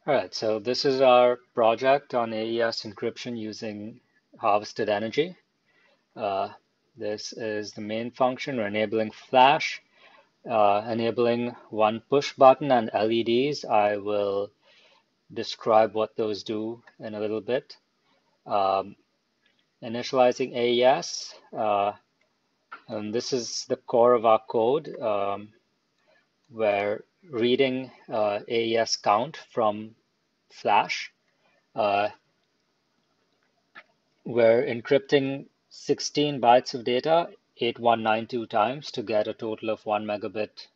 All right, so this is our project on AES encryption using harvested energy. This is the main function. We're enabling flash, enabling one push button and LEDs. I will describe what those do in a little bit. Initializing AES, and this is the core of our code. We're reading AES count from flash. We're encrypting 16 bytes of data 8192 times to get a total of 1 megabit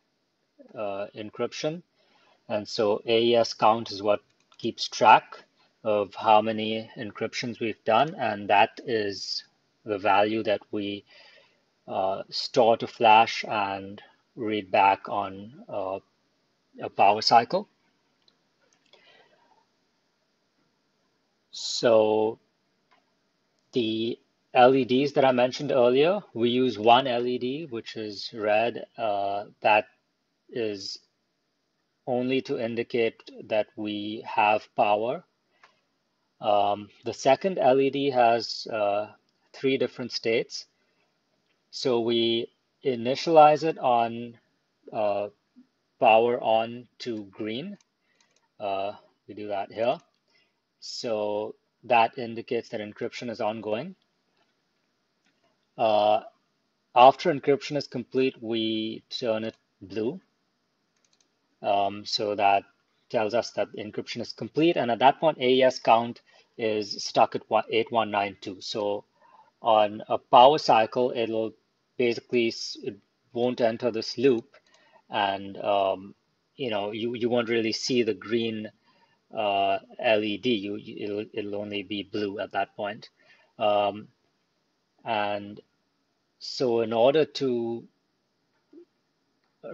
encryption. And so AES count is what keeps track of how many encryptions we've done, and that is the value that we store to flash and read back on a power cycle. So the LEDs that I mentioned earlier, we use one LED, which is red, that is only to indicate that we have power. The second LED has 3 different states. So we initialize it on power on to green. We do that here. So that indicates that encryption is ongoing. After encryption is complete, we turn it blue. So that tells us that encryption is complete. And at that point, AES count is stuck at 8192. So on a power cycle, it'll basically, it won't enter this loop. And, you won't really see the green LED. It'll only be blue at that point. And so in order to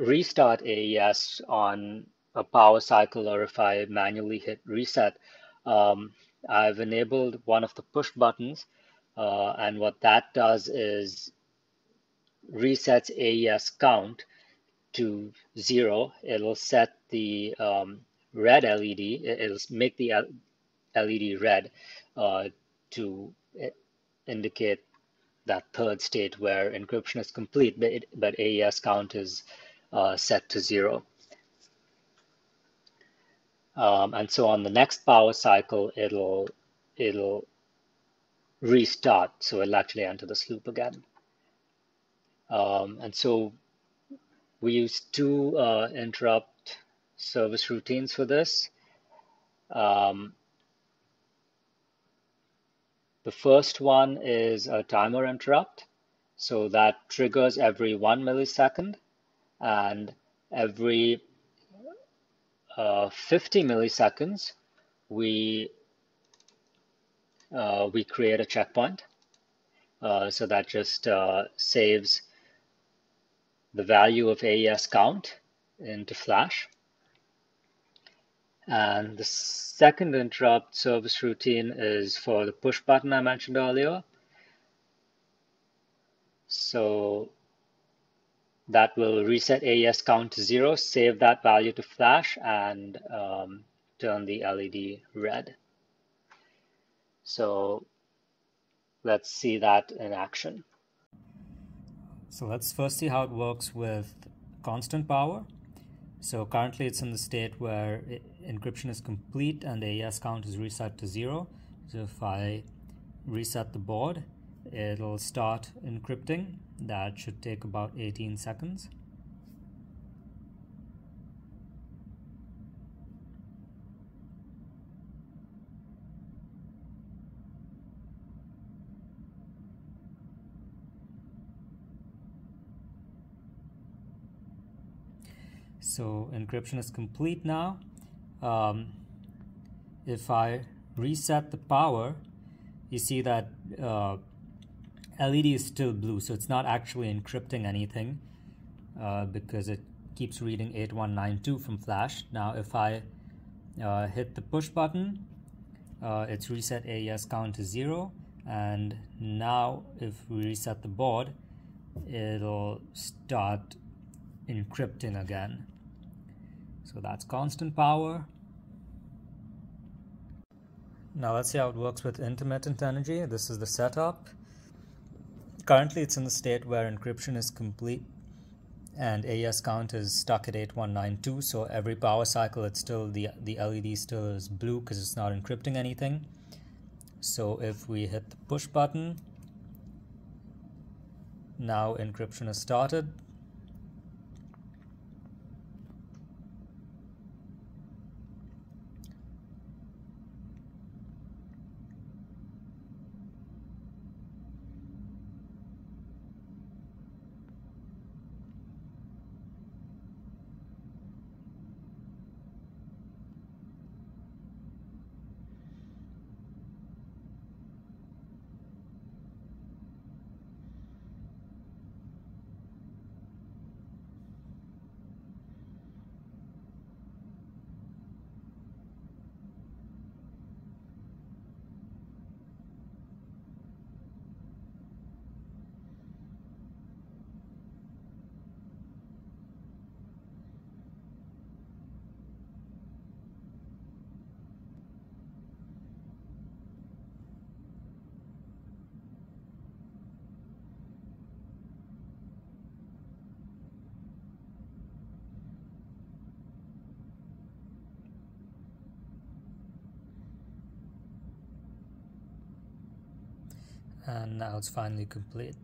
restart AES on a power cycle, or if I manually hit reset, I've enabled one of the push buttons, and what that does is resets AES count to 0. It'll set the red LED, it'll make the LED red to indicate that third state where encryption is complete, but AES count is set to 0. And so on the next power cycle, it'll restart, so it'll actually enter this loop again. And so we use 2 interrupt service routines for this. The first one is a timer interrupt, so that triggers every 1 millisecond, and every 50 milliseconds we create a checkpoint. So that just saves the value of AES count into flash. And the second interrupt service routine is for the push button I mentioned earlier. So that will reset AES count to 0, save that value to flash, and turn the LED red. So let's see that in action. So let's first see how it works with constant power. So currently it's in the state where encryption is complete and AES count is reset to 0. So if I reset the board, it'll start encrypting. That should take about 18 seconds. So encryption is complete now. If I reset the power, you see that LED is still blue, so it's not actually encrypting anything because it keeps reading 8192 from flash. Now if I hit the push button, it's reset AES count to 0, and now if we reset the board, it'll start encrypting again. So that's constant power. Now let's see how it works with intermittent energy. This is the setup. Currently it's in the state where encryption is complete and AES count is stuck at 8192, so every power cycle it's still the LED still is blue because it's not encrypting anything. So if we hit the push button, now encryption is started. And now it's finally complete.